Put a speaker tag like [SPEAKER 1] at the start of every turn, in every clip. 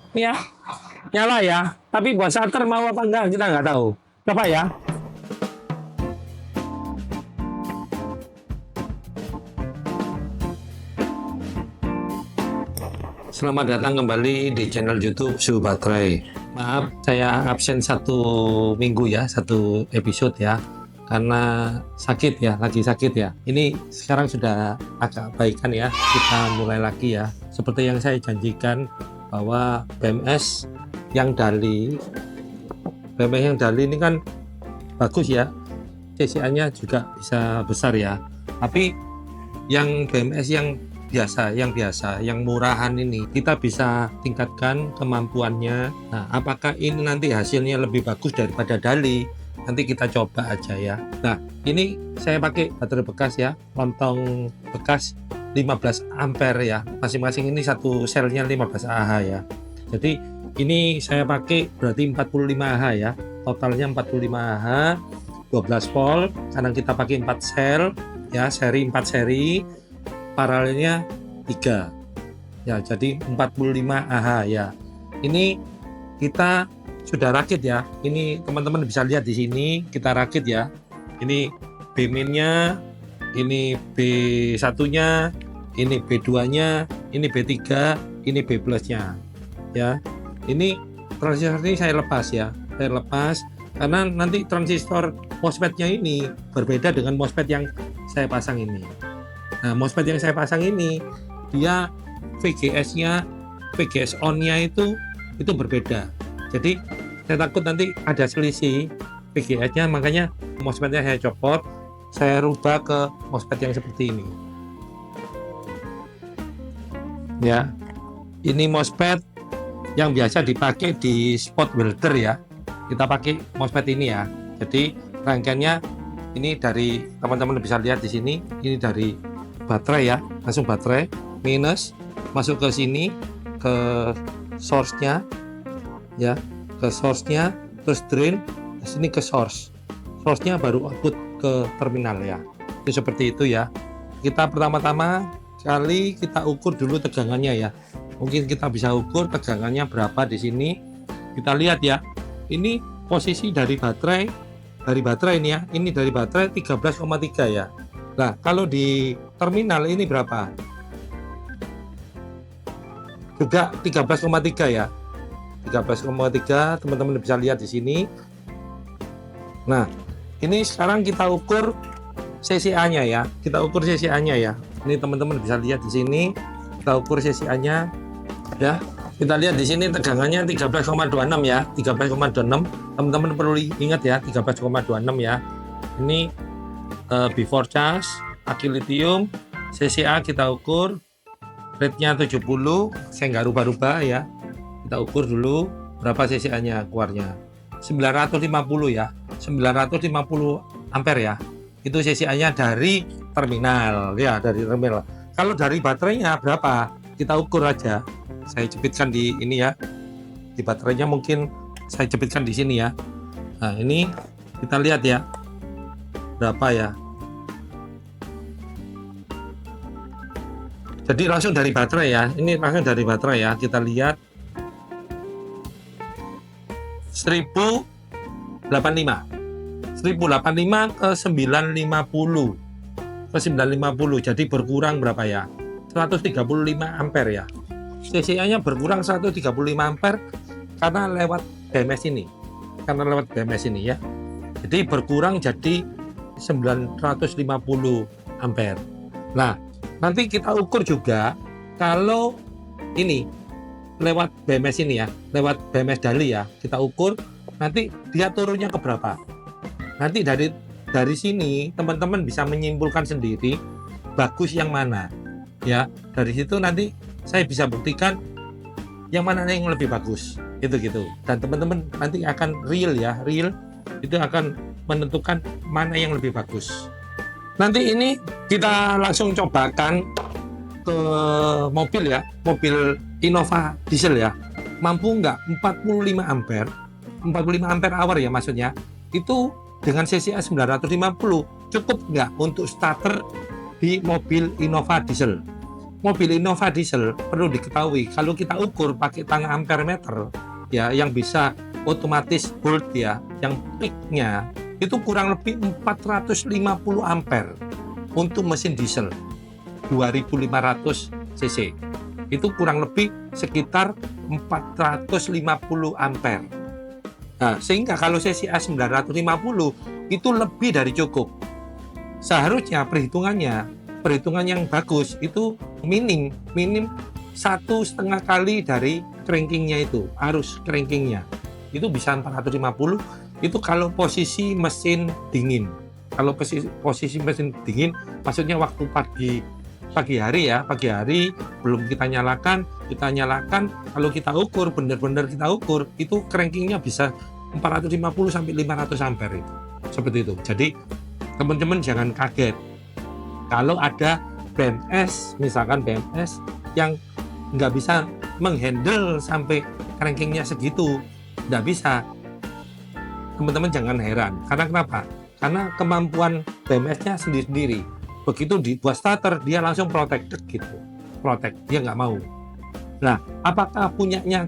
[SPEAKER 1] Ya, nyala ya. Tapi buat starter mau apa enggak kita nggak tahu. Coba ya. Selamat datang kembali di channel YouTube Suhu Baterai. Maaf, saya absen 1 minggu ya, 1 episode ya, karena sakit ya, lagi sakit ya. Ini sekarang sudah agak baikan ya, kita mulai lagi ya. Seperti yang saya janjikan bahwa BMS yang Dali ini kan bagus ya, CCA-nya juga bisa besar ya. Tapi yang BMS yang biasa, yang murahan ini kita bisa tingkatkan kemampuannya. Nah, apakah ini nanti hasilnya lebih bagus daripada Dali? Nanti kita coba aja ya. Nah, ini saya pakai baterai bekas ya, lontong bekas 15 ampere ya. Masing-masing ini satu selnya 15 Ah ya. Jadi ini saya pakai berarti 45 Ah ya. Totalnya 45 Ah, 12 volt. Karena kita pakai 4 sel ya, 4 seri. Paralelnya 3 ya, jadi 45 Ah ya. Ini kita sudah rakit ya. Ini teman-teman bisa lihat di sini kita rakit ya. Ini B-nya, ini B1-nya, ini B2-nya, ini B3, ini B plus-nya ya. Ini transistor ini saya lepas ya. Saya lepas karena nanti transistor MOSFET-nya ini berbeda dengan MOSFET yang saya pasang ini. Nah, MOSFET yang saya pasang ini dia VGS-nya, VGS on-nya itu berbeda. Jadi saya takut nanti ada selisih VGS-nya, makanya MOSFET-nya saya copot, saya rubah ke MOSFET yang seperti ini. Ya, ini MOSFET yang biasa dipakai di spot welder ya. Kita pakai MOSFET ini ya. Jadi rangkaiannya ini dari teman-teman bisa lihat di sini, ini dari baterai ya, langsung baterai minus masuk ke sini ke source-nya ya, ke source-nya, terus drain ke sini ke source-nya baru output ke terminal ya. Itu seperti itu ya. Kita pertama-tama kali kita ukur dulu tegangannya ya. Mungkin kita bisa ukur tegangannya berapa di sini. Kita lihat ya. Ini posisi dari baterai ini ya. Ini dari baterai 13,3 ya. Nah, kalau di terminal ini berapa? Juga 13,3 ya. 13,3 teman-teman bisa lihat di sini. Nah, ini sekarang kita ukur CCA-nya ya. Kita ukur CCA-nya ya. Ini teman-teman bisa lihat di sini. Kita ukur CCA-nya ya. Kita lihat di sini tegangannya 13,26 ya. 13,26. Teman-teman perlu ingat ya, 13,26 ya. Ini before charge, aki lithium, CCA kita ukur, rate-nya 70, saya nggak rubah-rubah ya. Kita ukur dulu berapa CCA-nya keluarnya. 950 ya, 950 ampere ya. Itu CCA-nya dari terminal ya, dari terminal. Kalau dari baterainya berapa? Kita ukur aja. Saya jepitkan di ini ya. Di baterainya mungkin saya jepitkan di sini ya. Nah, ini kita lihat ya. Berapa ya? Jadi langsung dari baterai ya. Ini langsung dari baterai ya. Kita lihat 1085. 1085 ke 950. Ke 950. Jadi berkurang berapa ya? 135 ampere ya. CCA-nya berkurang 135 ampere karena lewat BMS ini. Karena lewat BMS ini ya. Jadi berkurang jadi 950 ampere. Nah, nanti kita ukur juga kalau ini lewat BMS ini ya, lewat BMS Dali ya, kita ukur nanti dia turunnya ke berapa. Nanti dari sini teman-teman bisa menyimpulkan sendiri bagus yang mana. Ya, dari situ nanti saya bisa buktikan yang mana yang lebih bagus. Itu gitu. Dan teman-teman nanti akan real itu akan menentukan mana yang lebih bagus. Nanti ini kita langsung cobakan ke mobil ya, mobil Innova diesel ya. Mampu nggak 45 ampere 45 ampere hour ya maksudnya, itu dengan CCA 950 cukup nggak untuk starter di mobil Innova diesel. mobil Innova diesel perlu diketahui kalau kita ukur pakai tang ampere meter ya, yang bisa otomatis volt ya, yang peaknya itu kurang lebih 450 ampere untuk mesin diesel 2500 cc, itu kurang lebih sekitar 450 ampere. Nah, sehingga kalau CCA 950 itu lebih dari cukup. Seharusnya perhitungan yang bagus itu minim 1,5 kali dari crankingnya, itu arus crankingnya itu bisa 450. Itu kalau posisi mesin dingin. Kalau posisi mesin dingin maksudnya waktu pagi hari ya, pagi hari belum kita nyalakan, kalau kita ukur benar-benar kita ukur itu crankingnya bisa 450 sampai 500 ampere itu. Seperti itu. Jadi teman-teman jangan kaget kalau ada BMS, misalkan BMS yang nggak bisa menghandle sampai crankingnya segitu, nggak bisa. Teman-teman jangan heran. Karena kenapa? Karena kemampuan BMS-nya sendiri-sendiri. Begitu dibuat starter, dia langsung protected gitu. Protect, dia nggak mau. Nah, apakah punyanya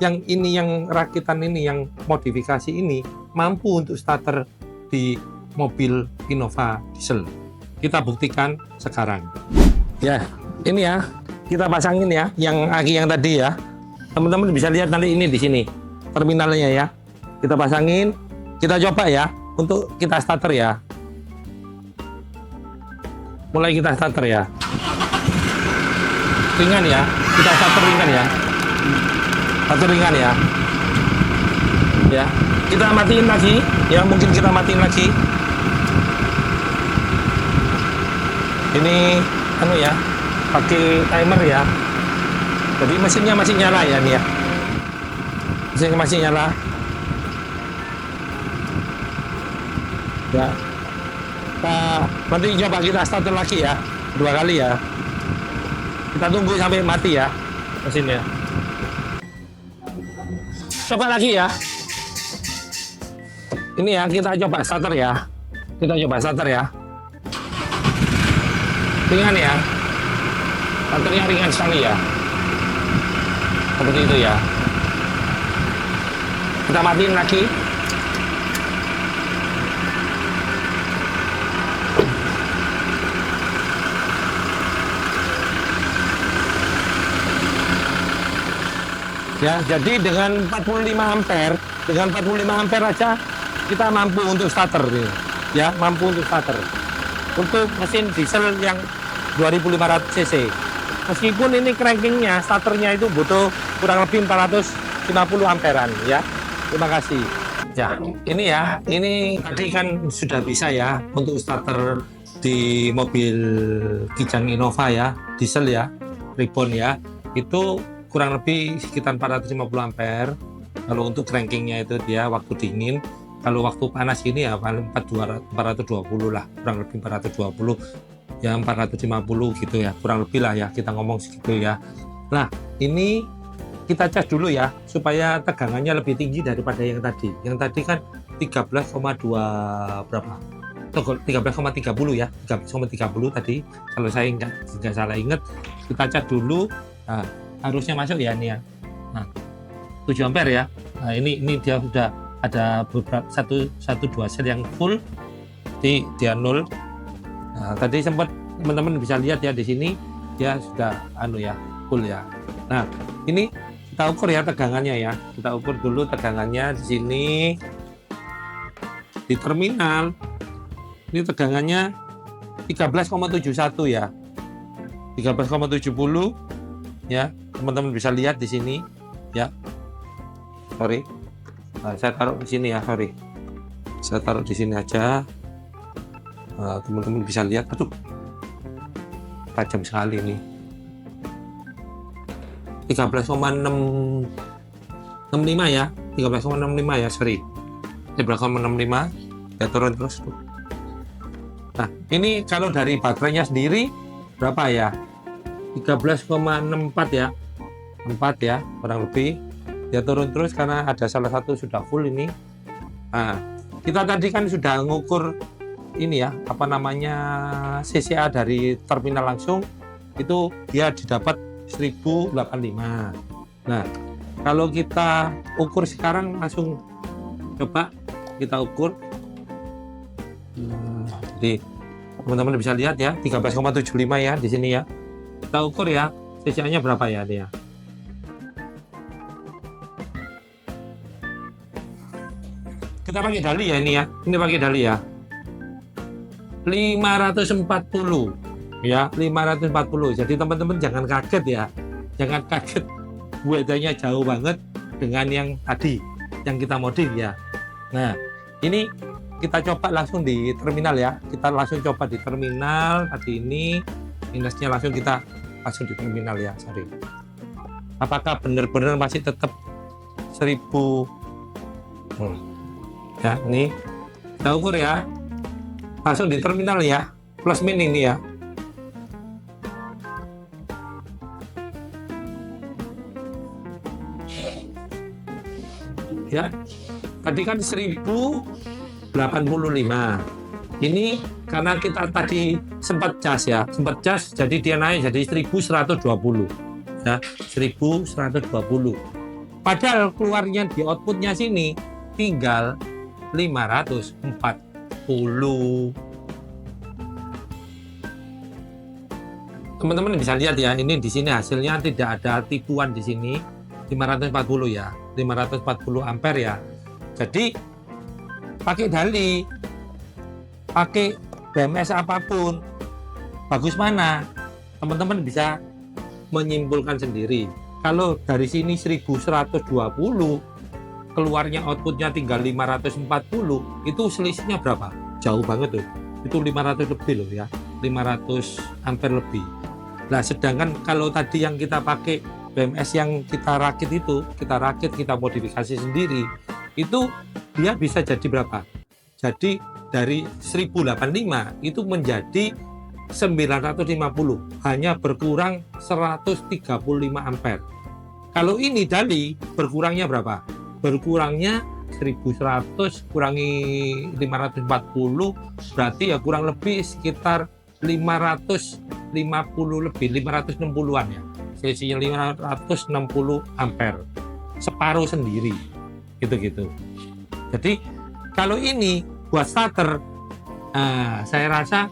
[SPEAKER 1] yang ini, yang rakitan ini, yang modifikasi ini, mampu untuk starter di mobil Innova diesel? Kita buktikan sekarang. Ya, ini ya, kita pasangin ya, yang aki yang tadi ya. Teman-teman bisa lihat nanti ini di sini terminalnya ya. Kita pasangin, kita coba ya, untuk kita starter ya. Mulai kita starter ya. Ringan ya, kita starter ringan ya. Starter ringan ya. Ya, kita matiin lagi, ya mungkin kita matiin lagi. Ini anu ya, pakai timer ya. Jadi mesinnya masih nyala ya nih ya. Mesinnya masih nyala. Ya. Nanti coba kita starter lagi ya, 2 kali ya. Kita tunggu sampai mati ya mesinnya. Coba lagi ya. Ini ya, kita coba starter ya. Kita coba starter ya. Ringan ya, starternya ringan sekali ya, seperti itu ya. Kita matiin lagi. Ya, jadi dengan 45 ampere aja kita mampu untuk starter nih. Ya, mampu untuk starter. Untuk mesin diesel yang 2500 cc. Meskipun ini crankingnya, starternya itu butuh kurang lebih 450 amperan ya. Terima kasih. Ya, ini ya, ini tadi kan sudah bisa ya untuk starter di mobil Kijang Innova ya, diesel ya, Reborn ya. Itu kurang lebih sekitar 450 ampere. Kalau untuk crankingnya itu dia waktu dingin. Kalau waktu panas ini ya paling 420 lah, kurang lebih 420 ya, 450 gitu ya, kurang lebih lah ya, kita ngomong segitu ya. Nah, ini kita cas dulu ya supaya tegangannya lebih tinggi daripada yang tadi. Yang tadi kan 13,2 berapa? 13,30 ya, 13,30 tadi kalau saya nggak salah ingat. Kita cas dulu. Nah, harusnya masuk ya ini ya. Nah, 7 ampere ya. Nah, ini dia sudah ada beberapa 1, 2 sel yang full, dia 0. Nah, tadi sempat teman-teman bisa lihat ya di sini dia sudah ya full ya. Nah, ini kita ukur ya tegangannya ya. Kita ukur dulu tegangannya di sini di terminal. Ini tegangannya 13,71 ya. 13,70 ya. Teman-teman bisa lihat di sini ya. Sorry. Nah, saya taruh di sini ya, sorry. Saya taruh di sini aja. Teman-teman bisa lihat, aduh, tajam sekali ini. 13,665 ya, 13,65 ya, sorry. 13,65 ya, turun terus. Nah, ini kalau dari baterainya sendiri berapa ya? 13,64 ya, 4 ya, kurang lebih. Dia turun terus karena ada salah satu sudah full ini. Nah, kita tadi kan sudah ngukur ini ya, apa namanya, CCA dari terminal langsung itu dia didapat 1085. Nah, kalau kita ukur sekarang langsung coba kita ukur. Jadi teman-teman bisa lihat ya 13,75 ya di sini ya. Kita ukur ya CCA-nya berapa ya dia. Kita pakai dali ya ini ya. Ini pakai dali ya. 540 ya, 540. Jadi teman-teman jangan kaget ya. Jangan kaget bedanya jauh banget dengan yang tadi yang kita modif ya. Nah, ini kita coba langsung di terminal ya. Kita langsung coba di terminal tadi ini. Minusnya langsung kita langsung di terminal ya, sorry. Apakah benar-benar masih tetap 1000? Ya, ini kita ukur ya. Langsung di terminal ya. Plus min ini ya. Ya. Tadi kan 1085. Ini karena kita tadi sempat cas ya, jadi dia naik jadi 1120 ya, 1120. Padahal keluarnya di outputnya sini tinggal 540. Teman-teman bisa lihat ya, ini di sini hasilnya tidak ada tipuan di sini, 540 ya, 540 ampere ya. Jadi pakai dali, pakai BMS apapun, bagus mana? Teman-teman bisa menyimpulkan sendiri. Kalau dari sini 1120, keluarnya outputnya tinggal 540, itu selisihnya berapa? Jauh banget tuh. Itu 500 lebih loh ya, 500 ampere lebih. Nah, sedangkan kalau tadi yang kita pakai BMS yang kita rakit itu, kita modifikasi sendiri, itu dia bisa jadi berapa? Jadi dari 1085 itu menjadi 950, hanya berkurang 135 ampere. Kalau ini dali berkurangnya berapa? Berkurangnya 1100 kurangi 540 berarti ya kurang lebih sekitar 550 lebih, 560-an ya. Sisinya 560 ampere. Separuh sendiri. Gitu-gitu. Jadi kalau ini buat starter, saya rasa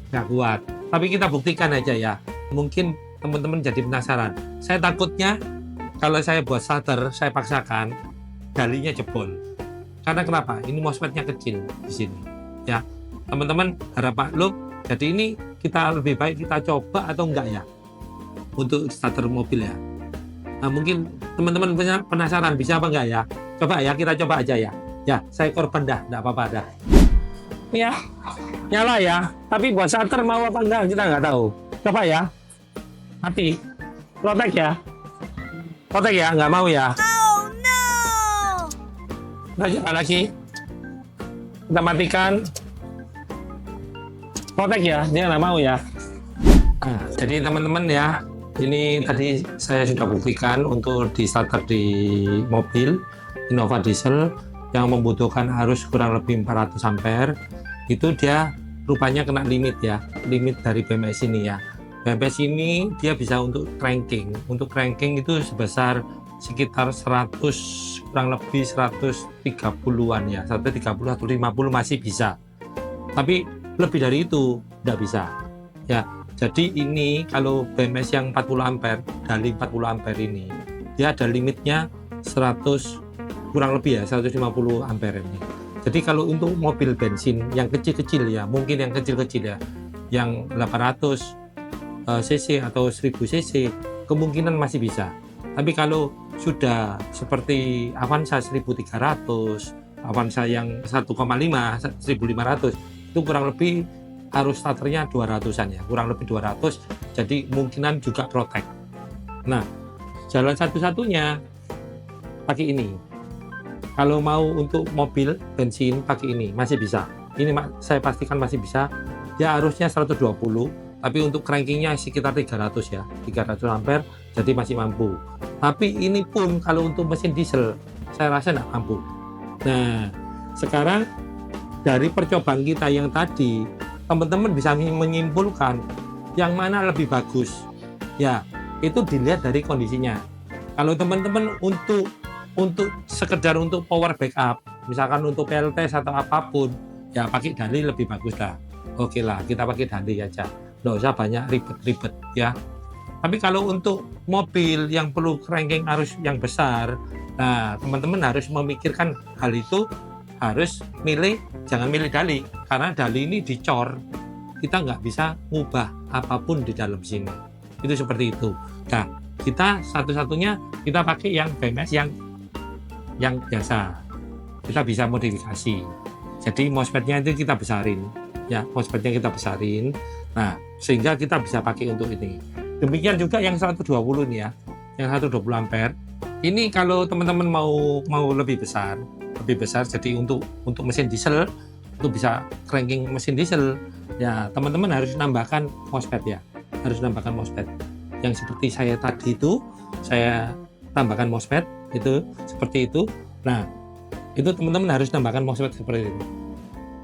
[SPEAKER 1] nggak kuat. Tapi kita buktikan aja ya. Mungkin teman-teman jadi penasaran. Saya takutnya kalau saya buat starter, saya paksakan dalinya jebol. Karena kenapa? Ini MOSFET-nya kecil di sini. Ya, teman-teman harap maklum. Jadi ini kita lebih baik kita coba atau enggak ya untuk starter mobil ya. Nah, mungkin teman-teman punya penasaran bisa apa enggak ya? Coba ya, kita coba aja ya. Ya, saya korban dah, enggak apa-apa dah. Ya, nyala ya. Tapi buat starter mau apa enggak kita nggak tahu. Coba ya. Mati. Protek ya. Protek ya, nggak mau ya. Oh no. Kita coba lagi. Kita matikan. Protek ya, dia nggak mau ya. Nah, jadi teman-teman ya, ini tadi saya sudah buktikan untuk di starter di mobil Innova diesel yang membutuhkan arus kurang lebih 400 ampere, itu dia rupanya kena limit ya, limit dari BMS ini ya. BMS ini dia bisa untuk cranking itu sebesar sekitar 100 kurang lebih 130-an ya, 130 atau 50 masih bisa, tapi lebih dari itu tidak bisa ya. Jadi ini kalau BMS yang 40 ampere, dali 40 ampere ini dia ada limitnya 100 kurang lebih ya, 150 ampere ini. Jadi kalau untuk mobil bensin yang kecil-kecil ya, mungkin yang kecil-kecil ya, yang 800 cc atau 1000 cc kemungkinan masih bisa. Tapi kalau sudah seperti Avanza 1300, Avanza yang 1,5 1500, itu kurang lebih arus starternya 200-an ya, kurang lebih 200, jadi kemungkinan juga protek. Nah, jalan satu-satunya pakai ini. Kalau mau untuk mobil bensin pakai ini masih bisa. Ini saya pastikan masih bisa. Ya arusnya 120, tapi untuk crankingnya sekitar 300 ya, 300 ampere, jadi masih mampu. Tapi ini pun kalau untuk mesin diesel saya rasa tidak mampu. Nah, sekarang dari percobaan kita yang tadi, teman-teman bisa menyimpulkan yang mana lebih bagus. Ya, itu dilihat dari kondisinya. Kalau teman-teman untuk sekedar untuk power backup, misalkan untuk PLTS atau apapun, ya pakai Dali lebih bagus lah. Oke lah, kita pakai Dali aja. Nggak usah banyak ribet-ribet ya. Tapi kalau untuk mobil yang perlu cranking arus yang besar, nah teman-teman harus memikirkan hal itu, harus jangan milih Dali, karena Dali ini dicor, kita nggak bisa ngubah apapun di dalam sini. Itu seperti itu. Nah, kita satu-satunya kita pakai yang BMS yang biasa. Kita bisa modifikasi. Jadi MOSFET-nya itu kita besarin, ya MOSFET-nya kita besarin. Nah, sehingga kita bisa pakai untuk ini. Demikian juga yang 120 nih ya, yang 120 ampere. Ini kalau teman-teman mau lebih besar, jadi untuk mesin diesel, untuk bisa cranking mesin diesel, ya teman-teman harus nambahkan MOSFET ya, harus nambahkan MOSFET. Yang seperti saya tadi itu, saya tambahkan MOSFET itu seperti itu. Nah, itu teman-teman harus nambahkan MOSFET seperti itu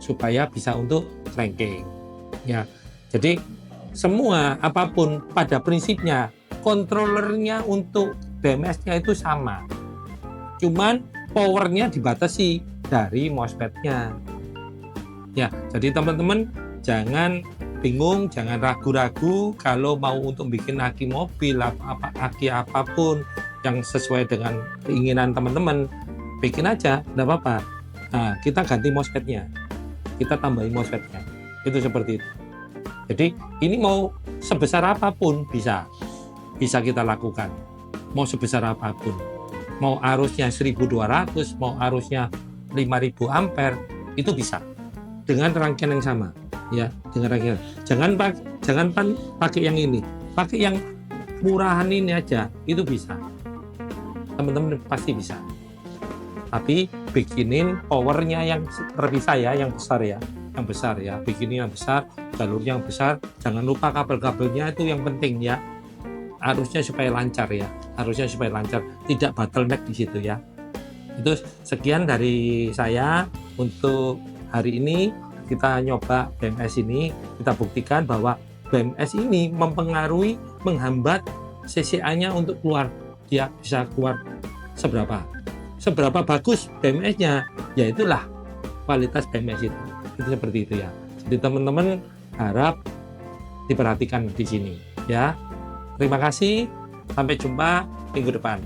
[SPEAKER 1] supaya bisa untuk cranking. Ya, jadi semua apapun pada prinsipnya kontrolernya untuk BMS-nya itu sama, cuman powernya dibatasi dari MOSFET-nya. Ya, jadi teman-teman jangan bingung, jangan ragu-ragu kalau mau untuk bikin aki mobil aki apapun yang sesuai dengan keinginan teman-teman, bikin aja, enggak apa-apa. Nah, kita ganti MOSFET-nya, kita tambahin MOSFET-nya, itu seperti itu. Jadi ini mau sebesar apapun bisa kita lakukan, mau sebesar apapun, mau arusnya 1200, mau arusnya 5000 ampere, itu bisa dengan rangkaian yang sama ya, dengan rangkaian. Jangan pakai yang ini, pakai yang murahan ini aja, itu bisa, teman-teman pasti bisa. Tapi bikinin powernya yang terpisah ya, yang besar ya, bikinin yang besar, jalurnya yang besar. Jangan lupa kabel-kabelnya itu yang penting ya, arusnya supaya lancar ya, tidak bottleneck di situ ya. Itu sekian dari saya untuk hari ini. Kita nyoba BMS ini, kita buktikan bahwa BMS ini mempengaruhi, menghambat CCA-nya untuk keluar. Dia bisa keluar seberapa bagus BMS-nya, ya itulah kualitas BMS itu seperti itu ya. Jadi teman-teman harap diperhatikan di sini ya. Terima kasih, sampai jumpa minggu depan.